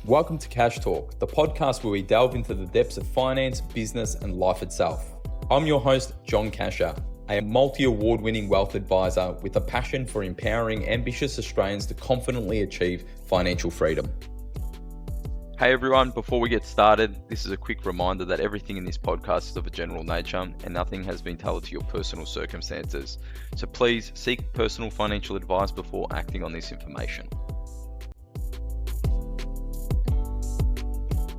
Welcome to Cash Talk, the podcast where we delve into the depths of finance, business, and life itself. I'm your host, John Cachia, a multi-award-winning wealth advisor with a passion for empowering ambitious Australians to confidently achieve financial freedom. Hey everyone, before we get started, this is a quick reminder that everything in this podcast is of a general nature and nothing has been tailored to your personal circumstances. So please seek personal financial advice before acting on this information.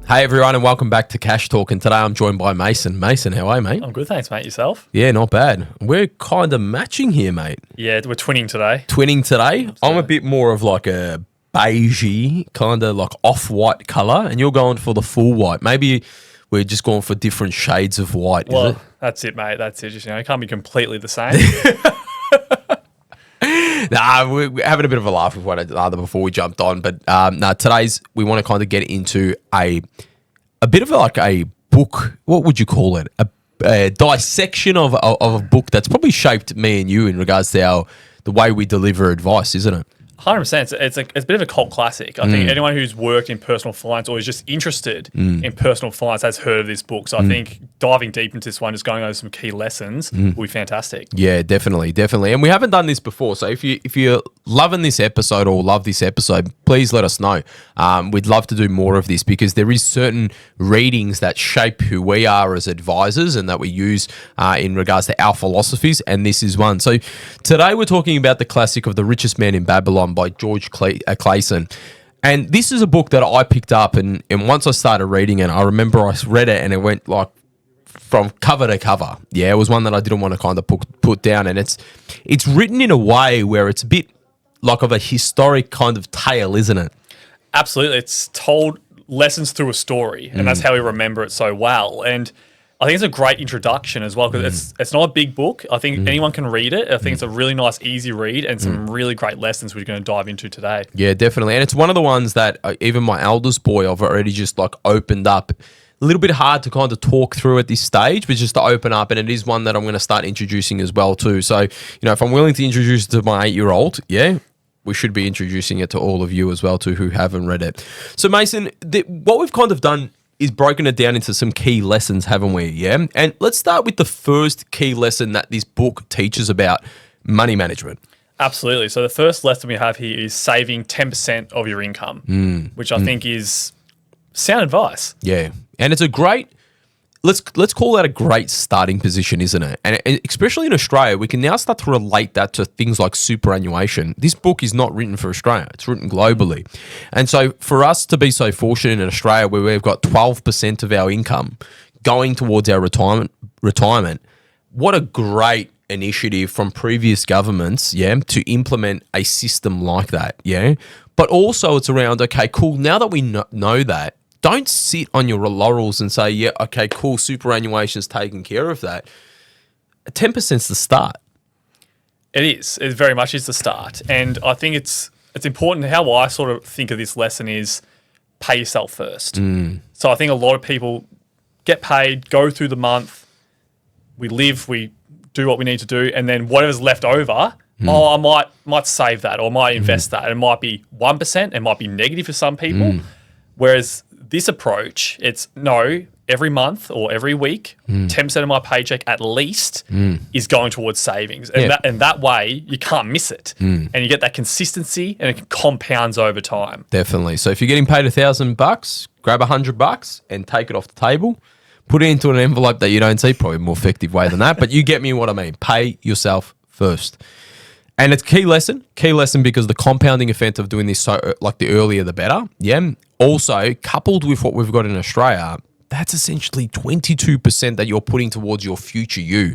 Hey everyone, and welcome back to Cash Talk. And today I'm joined by Mason. Mason, how are you, mate? I'm good, thanks, mate. Yourself? Yeah, not bad. We're kind of matching here, mate. Yeah, we're twinning today. Twinning today. I'm a bit more of like a beigey, kind of like off-white colour, and you're going for the full white. Maybe we're just going for different shades of white, is it? That's it, mate. That's it. Just, it can't be completely the same. Nah, we're having a bit of a laugh with one another before we jumped on. But today's we want to kind of get into a bit of like a book. What would you call it? A dissection of a book that's probably shaped me and you in regards to the way we deliver advice, isn't it? 100%. It's a bit of a cult classic. I think anyone who's worked in personal finance or is just interested in personal finance has heard of this book. So I think diving deep into this one, just going over some key lessons will be fantastic. Yeah, definitely. And we haven't done this before. So if you're loving this episode or love this episode, please let us know. We'd love to do more of this because there is certain readings that shape who we are as advisors and that we use in regards to our philosophies. And this is one. So today we're talking about the classic of The Richest Man in Babylon by George Clason. And this is a book that I picked up and once I started reading it, I remember I read it and it went like from cover to cover. Yeah, it was one that I didn't want to kind of put down, and it's written in a way where it's a bit like of a historic kind of tale, isn't it? Absolutely. It's told lessons through a story, and that's how we remember it so well. And I think it's a great introduction as well because it's not a big book. I think anyone can read it. I think it's a really nice, easy read and some really great lessons we're going to dive into today. Yeah, definitely. And it's one of the ones that even my eldest boy, I've already just like opened up. A little bit hard to kind of talk through at this stage, but just to open up, and it is one that I'm going to start introducing as well too. So, if I'm willing to introduce it to my 8-year-old, yeah, we should be introducing it to all of you as well too who haven't read it. So Mason, what we've kind of done is broken it down into some key lessons, haven't we? Yeah. And let's start with the first key lesson that this book teaches about money management. Absolutely. So the first lesson we have here is saving 10% of your income, which I think is sound advice. Yeah. And it's a great, let's call that a great starting position, isn't it? And especially in Australia, we can now start to relate that to things like superannuation. This book is not written for Australia. It's written globally. And so for us to be so fortunate in Australia where we've got 12% of our income going towards our retirement, what a great initiative from previous governments, yeah, to implement a system like that, yeah? But also it's around, okay, cool, now that we know that, don't sit on your laurels and say, yeah, okay, cool, superannuation's taking care of that. 10%'s the start. It is. It very much is the start. And I think it's important. How I sort of think of this lesson is pay yourself first. So I think a lot of people get paid, go through the month, we live, we do what we need to do, and then whatever's left over, I might save that or might invest that. It might be 1%, it might be negative for some people. Whereas this approach, it's no, every month or every week, 10% of my paycheck at least is going towards savings. And that way, you can't miss it. And you get that consistency and it compounds over time. Definitely. So if you're getting paid $1,000, grab $100 and take it off the table. Put it into an envelope that you don't see. Probably a more effective way than that. But you get me what I mean. Pay yourself first. And it's key lesson because the compounding effect of doing this, so like the earlier the better. Yeah. Also, coupled with what we've got in Australia, that's essentially 22% that you're putting towards your future you.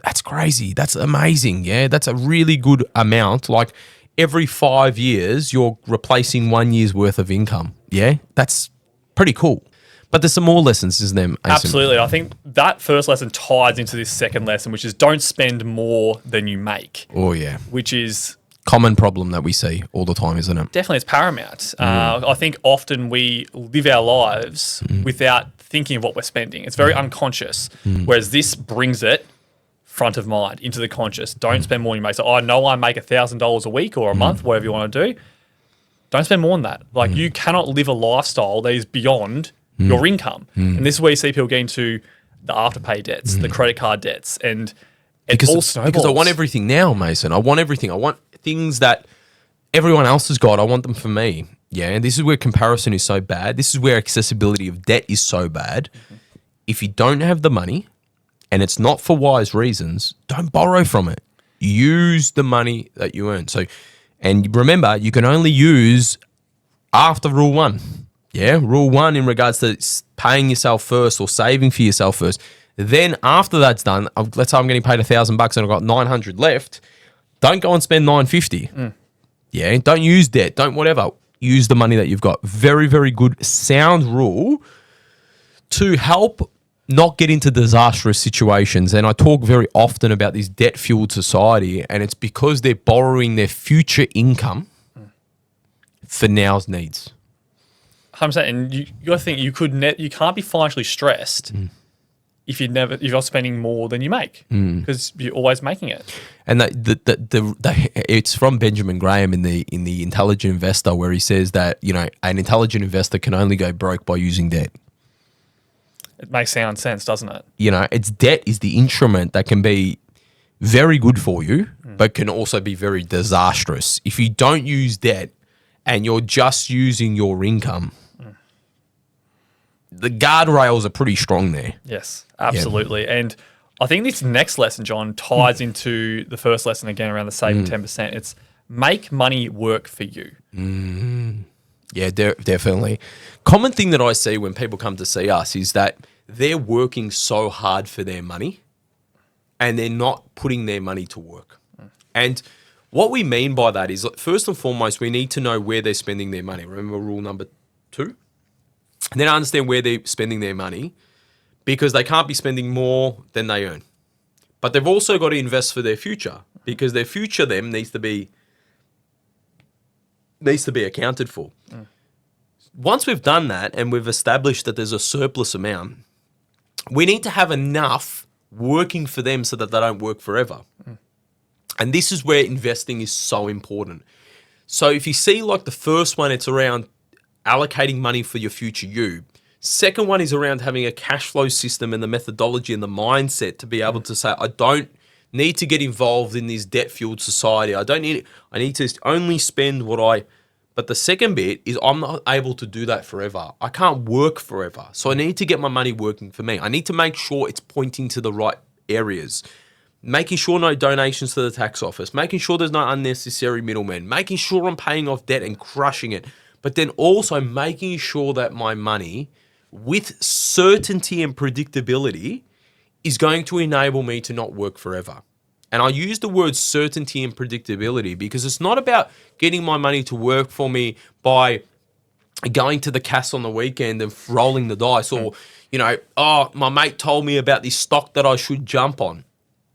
That's crazy. That's amazing. Yeah. That's a really good amount. Like every 5 years, you're replacing 1 year's worth of income. Yeah. That's pretty cool. But there's some more lessons, isn't there? Absolutely. I think that first lesson ties into this second lesson, which is don't spend more than you make. Oh, yeah. Which is common problem that we see all the time, isn't it? Definitely, it's paramount. I think often we live our lives without thinking of what we're spending. It's very unconscious, whereas this brings it front of mind into the conscious. Don't spend more than you make. So I know I make $1,000 a week or a month, whatever you want to do. don't spend more than that. Like you cannot live a lifestyle that is beyond your income. And this is where you see people get into the afterpay debts, the credit card debts, and it all snowballs. Because I want everything now, Mason. I want everything. I want things that everyone else has got. I want them for me. Yeah, and this is where comparison is so bad. This is where accessibility of debt is so bad. If you don't have the money and it's not for wise reasons, don't borrow from it. Use the money that you earn. So, and remember, you can only use after rule 1. Yeah, rule 1 in regards to paying yourself first or saving for yourself first. Then after that's done, let's say I'm getting paid $1,000 and I've got 900 left. Don't go and spend 950. Yeah, don't use debt. Don't whatever. Use the money that you've got. Very, very good, sound rule to help not get into disastrous situations. And I talk very often about this debt-fueled society, and it's because they're borrowing their future income for now's needs. 100%. And you got to think you can't be financially stressed if you're not spending more than you make because you're always making it. And it's from Benjamin Graham in the Intelligent Investor, where he says that an intelligent investor can only go broke by using debt. It makes sound sense, doesn't it? It's debt is the instrument that can be very good for you, but can also be very disastrous. If you don't use debt and you're just using your income, the guardrails are pretty strong there. Yes, absolutely. Yeah. And I think this next lesson, John, ties into the first lesson again around the saving 10%. It's make money work for you. Yeah, definitely. Common thing that I see when people come to see us is that they're working so hard for their money and they're not putting their money to work. And what we mean by that is, first and foremost, we need to know where they're spending their money. Remember rule number 2? And then understand where they're spending their money, because they can't be spending more than they earn. But they've also got to invest for their future, because their future them needs to be accounted for. Once we've done that and we've established that there's a surplus amount, we need to have enough working for them so that they don't work forever. And this is where investing is so important. So if you see like the first one, it's around allocating money for your future you. Second one is around having a cash flow system and the methodology and the mindset to be able to say, I don't need to get involved in this debt-fueled society. I need to only spend but the second bit is I'm not able to do that forever. I can't work forever. So I need to get my money working for me. I need to make sure it's pointing to the right areas. Making sure no donations to the tax office. Making sure there's no unnecessary middlemen. Making sure I'm paying off debt and crushing it. But then also making sure that my money, with certainty and predictability, is going to enable me to not work forever. And I use the word certainty and predictability because it's not about getting my money to work for me by going to the cas on the weekend and rolling the dice or, my mate told me about this stock that I should jump on.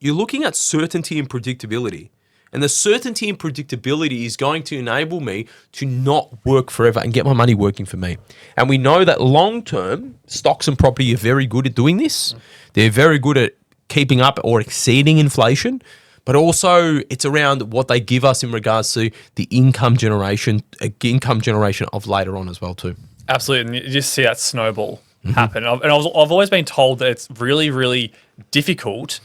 You're looking at certainty and predictability. And the certainty and predictability is going to enable me to not work forever and get my money working for me. And we know that long-term, stocks and property are very good at doing this. They're very good at keeping up or exceeding inflation, but also it's around what they give us in regards to the income generation of later on as well too. Absolutely. And you just see that snowball happen. And I've always been told that it's really, really difficult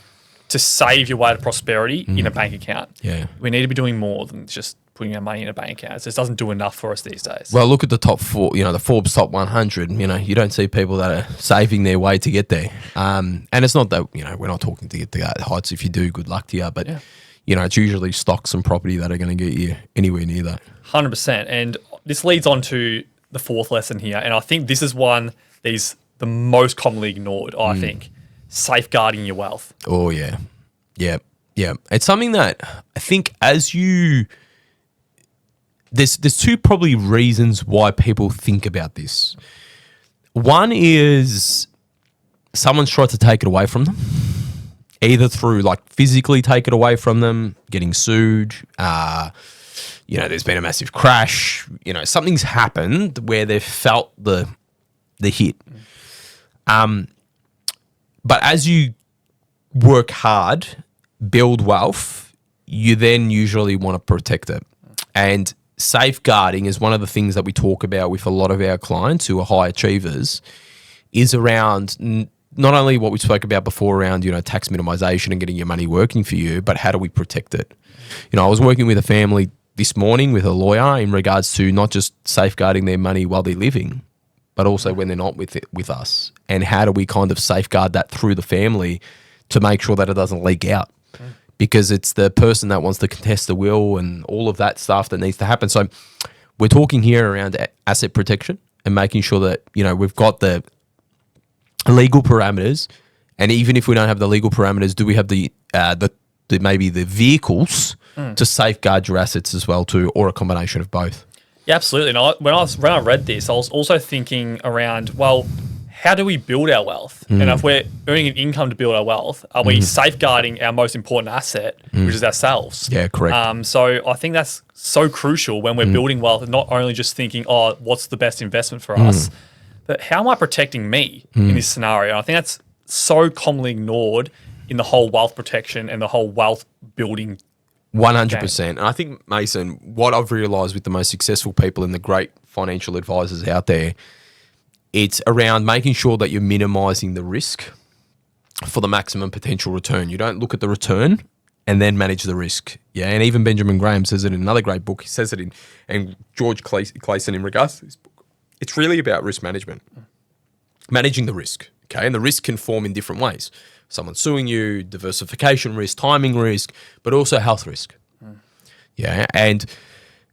to save your way to prosperity in a bank account. Yeah. We need to be doing more than just putting our money in a bank account. It just doesn't do enough for us these days. Well, look at the top 4, the Forbes top 100. You don't see people that are saving their way to get there. And it's not that, we're not talking to get to that heights. If you do, good luck to you. But, it's usually stocks and property that are going to get you anywhere near that. 100%. And this leads on to the fourth lesson here. And I think this is one that is the most commonly ignored, I think. Safeguarding your wealth. Oh, yeah. Yeah. Yeah. It's something that I think there's 2 probably reasons why people think about this. One is someone's tried to take it away from them, either through physically take it away from them, getting sued, there's been a massive crash, something's happened where they've felt the hit. But as you work hard, build wealth, you then usually want to protect it. And safeguarding is one of the things that we talk about with a lot of our clients who are high achievers, is around not only what we spoke about before around, tax minimization and getting your money working for you, but how do we protect it? I was working with a family this morning with a lawyer in regards to not just safeguarding their money while they're living, but also when they're not with us. And how do we kind of safeguard that through the family to make sure that it doesn't leak out? Because it's the person that wants to contest the will and all of that stuff that needs to happen. So we're talking here around asset protection and making sure that, we've got the legal parameters. And even if we don't have the legal parameters, do we have the maybe the vehicles to safeguard your assets as well too, or a combination of both? Yeah, absolutely. And when I read this, I was also thinking around, well, how do we build our wealth? And if we're earning an income to build our wealth, are we safeguarding our most important asset, which is ourselves? Yeah, correct. So I think that's so crucial when we're building wealth, and not only just thinking, oh, what's the best investment for us, but how am I protecting me in this scenario? And I think that's so commonly ignored in the whole wealth protection and the whole wealth building 100%. And I think, Mason, what I've realised with the most successful people and the great financial advisors out there, it's around making sure that you're minimising the risk for the maximum potential return. You don't look at the return and then manage the risk. Yeah, and even Benjamin Graham says it in another great book. He says it and George Clason in regards to this book. It's really about risk management, managing the risk. Okay, and the risk can form in different ways. Someone suing you, diversification risk, timing risk, but also health risk. Yeah, and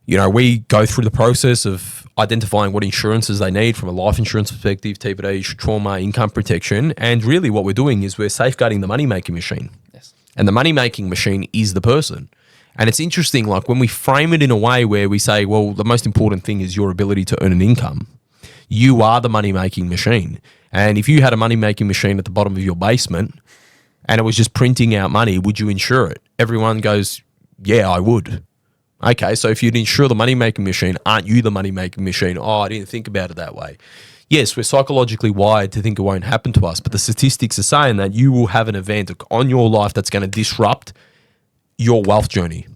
we go through the process of identifying what insurances they need from a life insurance perspective, TPD, trauma, income protection, and really what we're doing is we're safeguarding the money-making machine. Yes. And the money-making machine is the person. And it's interesting, like when we frame it in a way where we say, well, the most important thing is your ability to earn an income. You are the money-making machine. And if you had a money-making machine at the bottom of your basement and it was just printing out money, would you insure it? Everyone goes, yeah, I would. Okay, so if you'd insure the money-making machine, aren't you the money-making machine? Oh, I didn't think about it that way. Yes, we're psychologically wired to think it won't happen to us, but the statistics are saying that you will have an event on your life that's going to disrupt your wealth journey.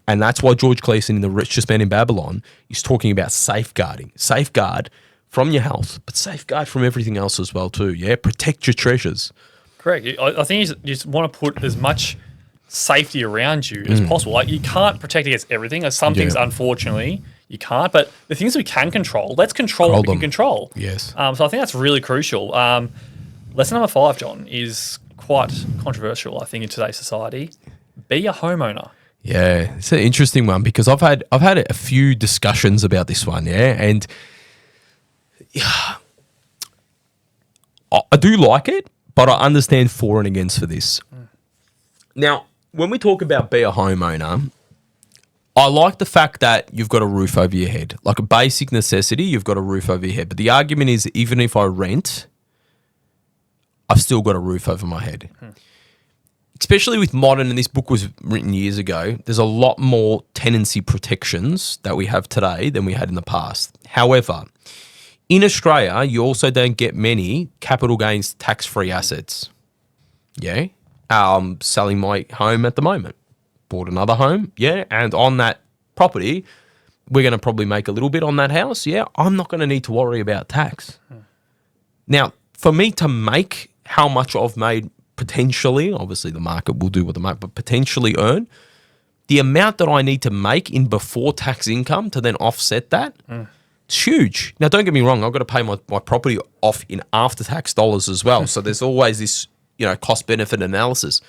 And that's why George Clason in The Richest Man in Babylon is talking about safeguarding. Safeguard from your health, but safeguard from everything else as well too, yeah? Protect your treasures. Correct. I think you just want to put as much safety around you as possible. Like, you can't protect against everything. Some things, unfortunately, you can't. But the things we can control, let's control what we can control. Yes. So I think that's really crucial. Lesson number 5, John, is quite controversial, I think, in today's society. Be a homeowner. Yeah, it's an interesting one because I've had a few discussions about this one, yeah, and I do like it, but I understand for and against for this. Now, when we talk about be a homeowner, I like the fact that you've got a roof over your head. Like a basic necessity, you've got a roof over your head. But the argument is, even if I rent, I've still got a roof over my head. Especially with modern, and this book was written years ago, there's a lot more tenancy protections that we have today than we had in the past. However, in Australia, you also don't get many capital gains tax-free assets. Yeah? Selling my home at the moment. Bought another home, yeah, and on that property, we're going to probably make a little bit on that house, yeah. I'm not going to need to worry about tax. Now, for me to make how much I've made potentially, obviously the market will do what the market, but potentially earn, the amount that I need to make in before tax income to then offset that, it's huge. Now, don't get me wrong, I've got to pay my property off in after-tax dollars as well, so there's always this, cost-benefit analysis.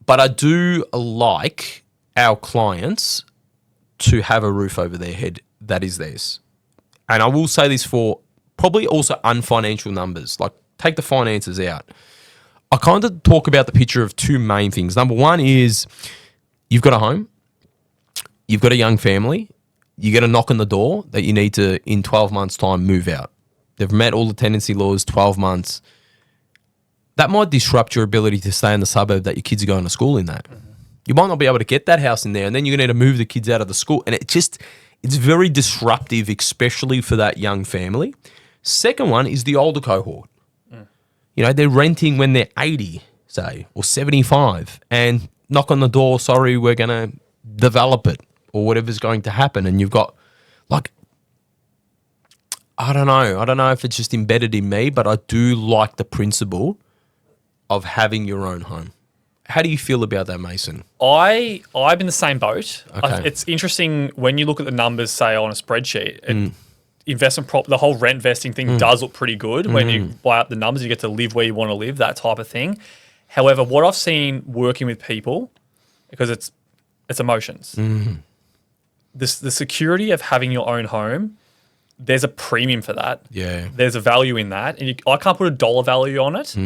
But I do like our clients to have a roof over their head that is theirs. And I will say this for probably also unfinancial numbers, like take the finances out. I kind of talk about the picture of two main things. Number one is you've got a home, you've got a young family, you get a knock on the door that you need to, in 12 months' time, move out. They've met all the tenancy laws, 12 months. That might disrupt your ability to stay in the suburb that your kids are going to school in that. You might not be able to get that house in there, and then you're going to need to move the kids out of the school. And it's very disruptive, especially for that young family. Second one is the older cohort. They're renting when they're 80, say, or 75, and knock on the door, sorry, we're going to develop it, or whatever's going to happen. And you've got like, I don't know if it's just embedded in me, but I do like the principle of having your own home. How do you feel about that, Mason? I'm in the same boat. Okay. It's interesting when you look at the numbers, say on a spreadsheet. The whole rent vesting thing does look pretty good when you buy up the numbers. You get to live where you want to live, that type of thing. However, what I've seen working with people, because it's emotions, the security of having your own home. There's a premium for that. Yeah. There's a value in that. And I can't put a dollar value on it,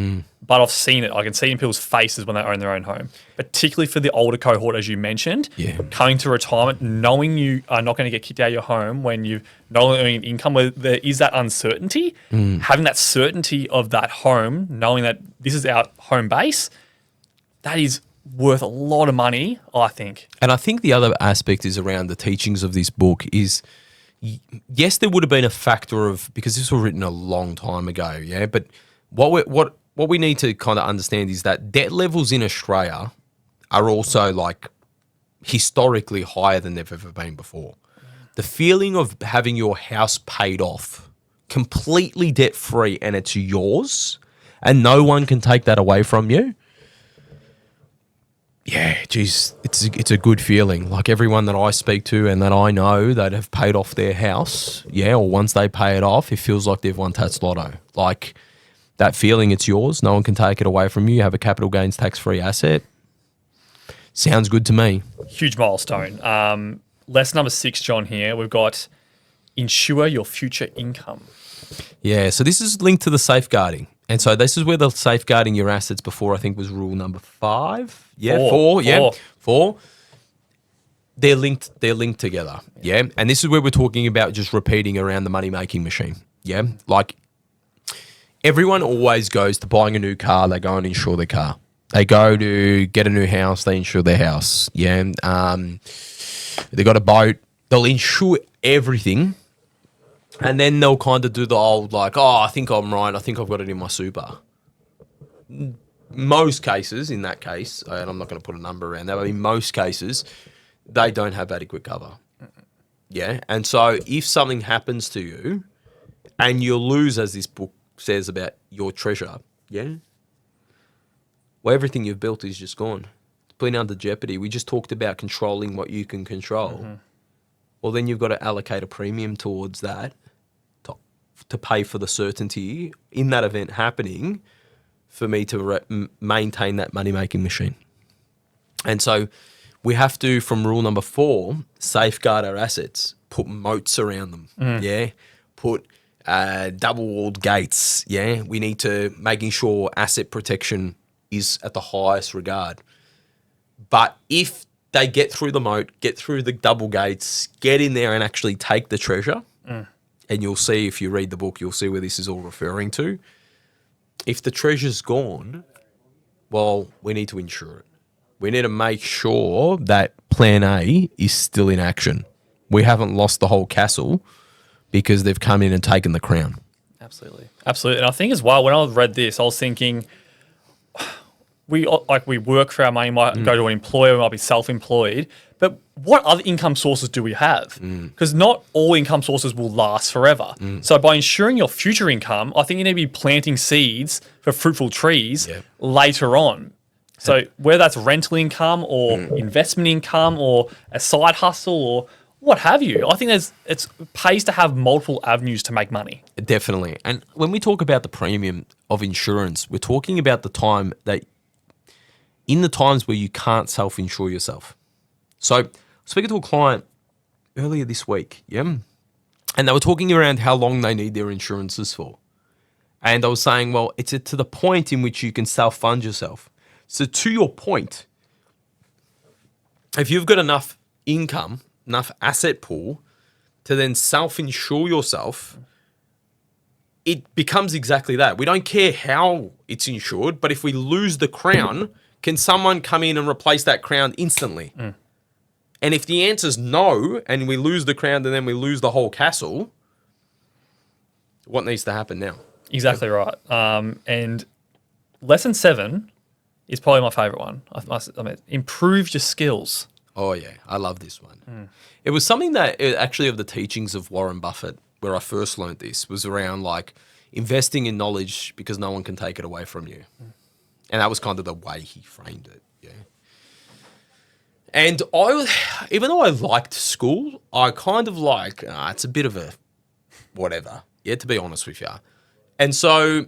but I've seen it. I can see it in people's faces when they own their own home, particularly for the older cohort, as you mentioned. Yeah. Coming to retirement, knowing you are not going to get kicked out of your home when you're not only earning an income, where there is that uncertainty, having that certainty of that home, knowing that this is our home base, that is worth a lot of money, I think. And I think the other aspect is around the teachings of this book is, yes, there would have been a factor of, because this was written a long time ago, yeah. But what we need to kind of understand is that debt levels in Australia are also like historically higher than they've ever been before. The feeling of having your house paid off, completely debt free, and it's yours, and no one can take that away from you. Yeah, geez, it's a good feeling. Like everyone that I speak to and that I know that have paid off their house, or once they pay it off, it feels like they've won Tats Lotto. Like that feeling, it's yours. No one can take it away from you. You have a capital gains tax-free asset. Sounds good to me. Huge milestone. Lesson number 6, John, here. We've got insure your future income. Yeah, so this is linked to the safeguarding. And so this is where the safeguarding your assets before, I think, was rule number 5. Yeah, 4. Yeah, 4. They're linked together. Yeah. And this is where we're talking about just repeating around the money-making machine. Yeah. Like everyone always goes to buying a new car, they go and insure their car. They go to get a new house, they insure their house. Yeah. They got a boat, they'll insure everything. And then they'll kind of do the old like, oh, I think I'm right. I think I've got it in my super. Most cases, in that case, and I'm not going to put a number around that, but in most cases, they don't have adequate cover. Yeah. And so if something happens to you and you lose, as this book says about your treasure, well, everything you've built is just gone. It's been under jeopardy. We just talked about controlling what you can control. Well, then you've got to allocate a premium towards that to pay for the certainty in that event happening for me to maintain that money-making machine. And so we have to, from rule number 4, safeguard our assets, put moats around them, put double-walled gates, We need to making sure asset protection is at the highest regard. But if they get through the moat, get through the double gates, get in there and actually take the treasure. And you'll see, if you read the book, you'll see where this is all referring to. If the treasure's gone, well, we need to insure it. We need to make sure that plan A is still in action. We haven't lost the whole castle because they've come in and taken the crown. Absolutely. And I think as well, when I read this, I was thinking, we work for our money, might go to an employer, we might be self-employed, but what other income sources do we have? Because not all income sources will last forever. So by ensuring your future income, I think you need to be planting seeds for fruitful trees later on. So whether that's rental income or investment income or a side hustle or what have you, I think it pays to have multiple avenues to make money. Definitely. And when we talk about the premium of insurance, we're talking about the time that in the times where you can't self-insure yourself. So speaking to a client earlier this week, and they were talking around how long they need their insurances for. And I was saying, well, it's to the point in which you can self-fund yourself. So to your point, if you've got enough income, enough asset pool to then self-insure yourself, it becomes exactly that. We don't care how it's insured, but if we lose the crown, can someone come in and replace that crown instantly? And if the answer is no, and we lose the crown and then we lose the whole castle, what needs to happen now? Exactly right. And lesson 7 is probably my favourite one. I mean, improve your skills. Oh, yeah. I love this one. It was something that actually of the teachings of Warren Buffett, where I first learned this, was around like investing in knowledge because no one can take it away from you. And that was kind of the way he framed it. Yeah. And even though I liked school, I kind of like, it's a bit of a whatever, yeah, to be honest with you. And so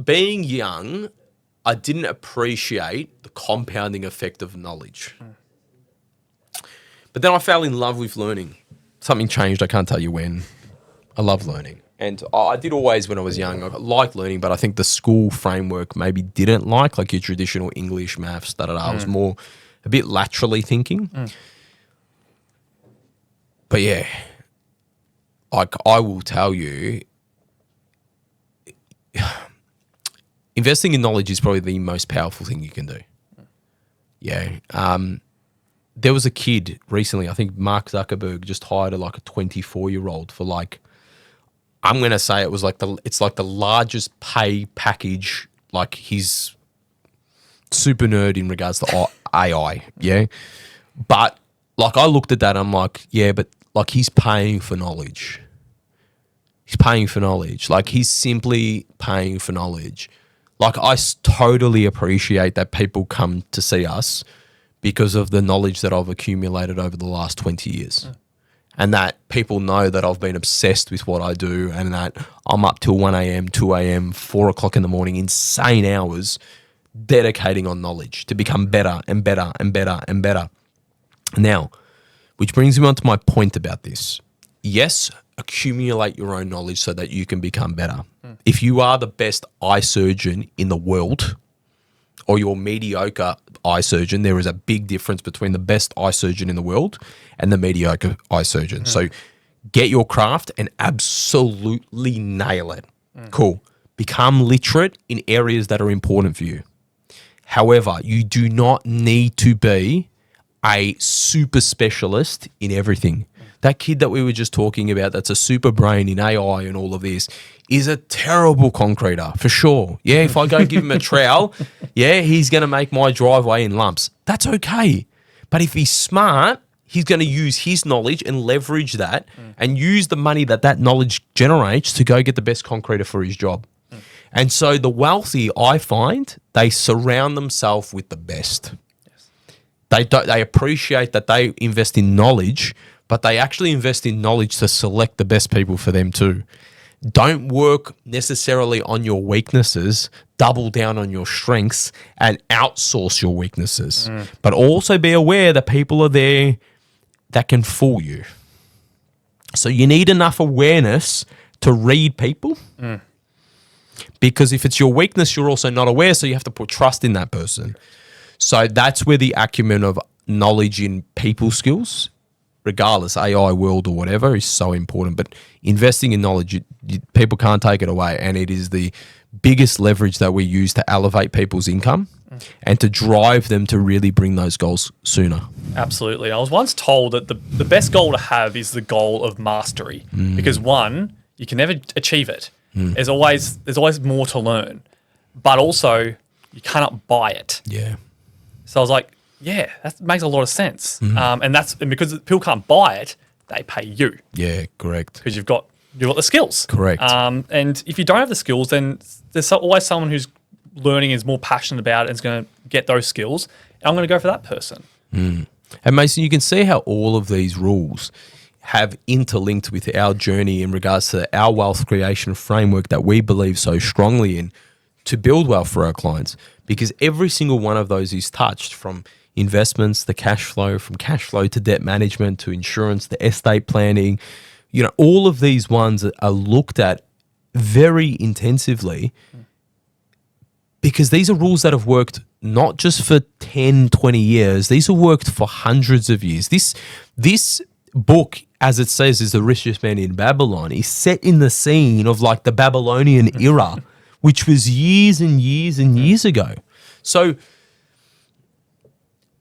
being young, I didn't appreciate the compounding effect of knowledge. But then I fell in love with learning. Something changed. I can't tell you when. I love learning. And I did always when I was young. I liked learning, but I think the school framework maybe didn't like your traditional English, maths, I was more a bit laterally thinking. But yeah, like I will tell you, investing in knowledge is probably the most powerful thing you can do. Yeah. There was a kid recently, I think Mark Zuckerberg just hired a 24-year-old for I'm going to say it was it's the largest pay package, he's super nerd in regards to AI, yeah? But I looked at that and I'm like, yeah, but he's paying for knowledge. He's paying for knowledge. He's simply paying for knowledge. I totally appreciate that people come to see us because of the knowledge that I've accumulated over the last 20 years. And that people know that I've been obsessed with what I do and that I'm up till 1 a.m., 2 a.m., 4 o'clock in the morning, insane hours, dedicating on knowledge to become better and better and better and better. Now, which brings me on to my point about this. Yes, accumulate your own knowledge so that you can become better. If you are the best eye surgeon in the world, or you're mediocre eye surgeon, there is a big difference between the best eye surgeon in the world and the mediocre eye surgeon. So get your craft and absolutely nail it. Cool. Become literate in areas that are important for you. However, you do not need to be a super specialist in everything. That kid that we were just talking about that's a super brain in AI and all of this is a terrible concreter, for sure. Yeah, if I go give him a trowel, yeah, he's going to make my driveway in lumps. That's okay. But if he's smart, he's going to use his knowledge and leverage that and use the money that knowledge generates to go get the best concreter for his job. And so the wealthy, I find, they surround themselves with the best. They appreciate that they invest in knowledge, but they actually invest in knowledge to select the best people for them too. Don't work necessarily on your weaknesses, double down on your strengths and outsource your weaknesses. But also be aware that people are there that can fool you. So you need enough awareness to read people. Because if it's your weakness, you're also not aware, so you have to put trust in that person. So that's where the acumen of knowledge in people skills, regardless, AI world or whatever, is so important. But investing in knowledge, people can't take it away. And it is the biggest leverage that we use to elevate people's income and to drive them to really bring those goals sooner. Absolutely. I was once told that the best goal to have is the goal of mastery. Because one, you can never achieve it. There's always more to learn. But also, you cannot buy it. Yeah. So I was like, yeah, that makes a lot of sense. And because people can't buy it, they pay you. Yeah, correct. Because you've got the skills. Correct. And if you don't have the skills, then there's always someone who's learning, is more passionate about it, and is going to get those skills. And I'm going to go for that person. And Mason, you can see how all of these rules have interlinked with our journey in regards to our wealth creation framework that we believe so strongly in to build wealth for our clients. Because every single one of those is touched, from investments, the cash flow, from cash flow to debt management, to insurance, the estate planning. All of these ones are looked at very intensively because these are rules that have worked not just for 10, 20 years. These have worked for hundreds of years. This book, as it says, is The Richest Man in Babylon, is set in the scene of the Babylonian era, which was years and years and years ago. So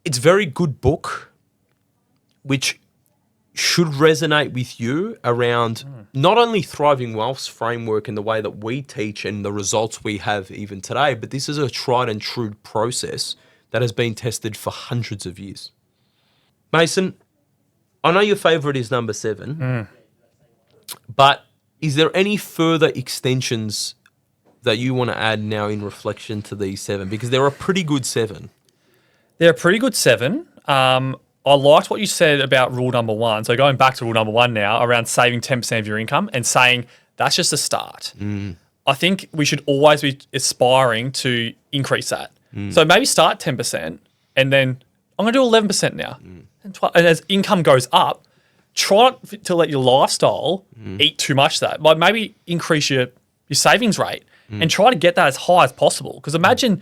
it's a very good book, which should resonate with you around not only Thriving Wealth's framework and the way that we teach and the results we have even today, but this is a tried and true process that has been tested for hundreds of years. Mason, I know your favourite is number 7, but is there any further extensions that you want to add now in reflection to these 7? Because they're a pretty good 7. They're a pretty good 7. I liked what you said about rule number 1. So going back to rule number 1 now, around saving 10% of your income and saying that's just a start. I think we should always be aspiring to increase that. So maybe start 10% and then I'm going to do 11% now. And as income goes up, try not to let your lifestyle eat too much of that. Like maybe increase your savings rate and try to get that as high as possible. Because imagine,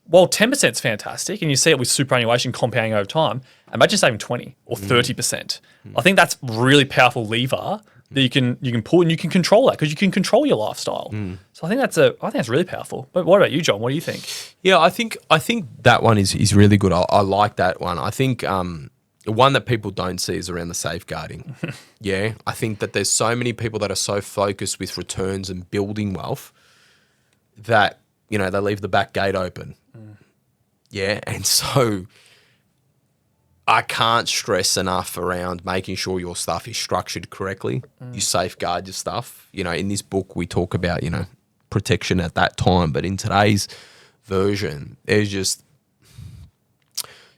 while 10% is fantastic and you see it with superannuation compounding over time, imagine saving 20 or 30%. I think that's really powerful lever that you can pull and you can control that because you can control your lifestyle. So I think that's really powerful. But what about you, John? What do you think? Yeah, I think that one is really good. I like that one. I think the one that people don't see is around the safeguarding. Yeah, I think that there's so many people that are so focused with returns and building wealth that, they leave the back gate open. Yeah, and so I can't stress enough around making sure your stuff is structured correctly. You safeguard your stuff. In this book we talk about, protection at that time, but in today's version, there's just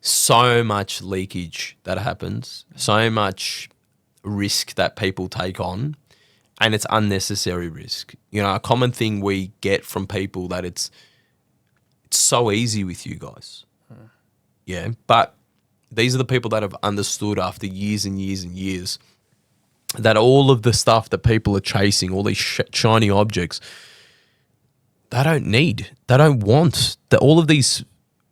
so much leakage that happens, so much risk that people take on, and it's unnecessary risk. A common thing we get from people that it's so easy with you guys. Yeah, but these are the people that have understood after years and years and years that all of the stuff that people are chasing, all these shiny objects, they don't want. That all of these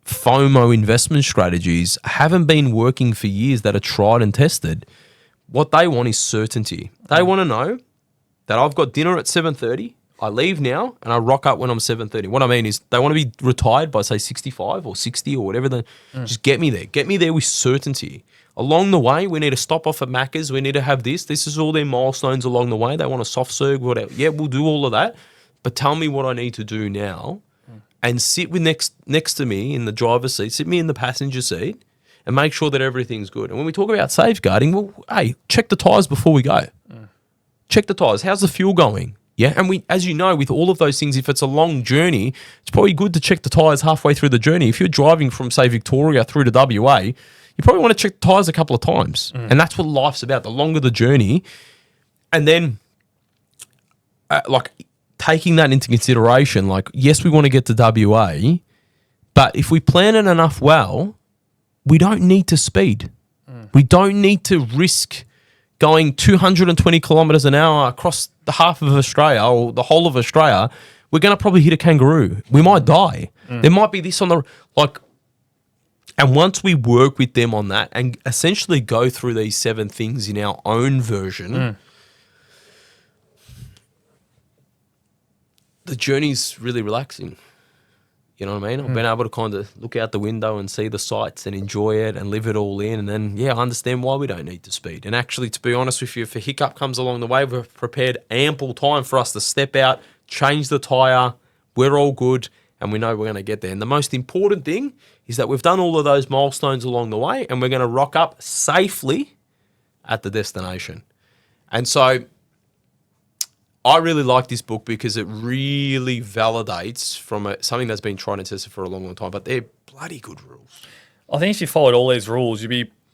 FOMO investment strategies haven't been working for years that are tried and tested. What they want is certainty. They want to know that I've got dinner at 7:30, I leave now, and I rock up when I'm 7:30. What I mean is they want to be retired by, say, 65 or 60 or whatever. Just get me there. Get me there with certainty. Along the way, we need to stop off at Macca's. We need to have this. This is all their milestones along the way. They want a soft serve, whatever. Yeah, we'll do all of that. But tell me what I need to do now and sit with next to me in the driver's seat, sit me in the passenger seat and make sure that everything's good. And when we talk about safeguarding, well, hey, check the tyres before we go. Check the tyres. How's the fuel going? Yeah, and we, as you know, with all of those things, if it's a long journey, it's probably good to check the tyres halfway through the journey. If you're driving from, say, Victoria through to WA, you probably want to check the tyres a couple of times. And that's what life's about, the longer the journey. And then, taking that into consideration, yes, we want to get to WA, but if we plan it enough well, we don't need to speed. We don't need to risk going 220 kilometres an hour across the half of Australia or the whole of Australia. We're going to probably hit a kangaroo. We might die. There might be this on the, and once we work with them on that and essentially go through these 7 things in our own version, the journey's really relaxing. You know what I mean? I've been able to kind of look out the window and see the sights and enjoy it and live it all in. And then, I understand why we don't need to speed. And actually, to be honest with you, if a hiccup comes along the way, we've prepared ample time for us to step out, change the tyre. We're all good and we know we're going to get there. And the most important thing is that we've done all of those milestones along the way and we're going to rock up safely at the destination. And so I really like this book because it really validates from something that's been tried and tested for a long, long time, but they're bloody good rules. I think if you followed all these rules, you'd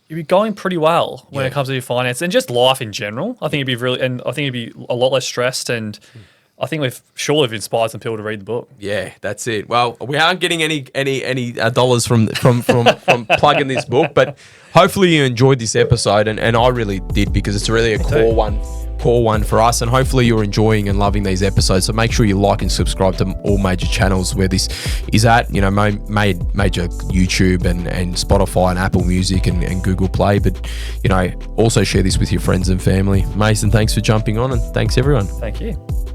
be going pretty well when it comes to your finance and just life in general. I think it'd be a lot less stressed, and I think we've inspired some people to read the book. Yeah, that's it. Well, we aren't getting any dollars from plugging this book, but hopefully you enjoyed this episode, and I really did because it's really a core one for us, and hopefully you're enjoying and loving these episodes. So make sure you like and subscribe to all major channels where this is at, major YouTube and Spotify and Apple Music and Google Play, but also share this with your friends and family. Mason, thanks for jumping on, and thanks everyone. Thank you.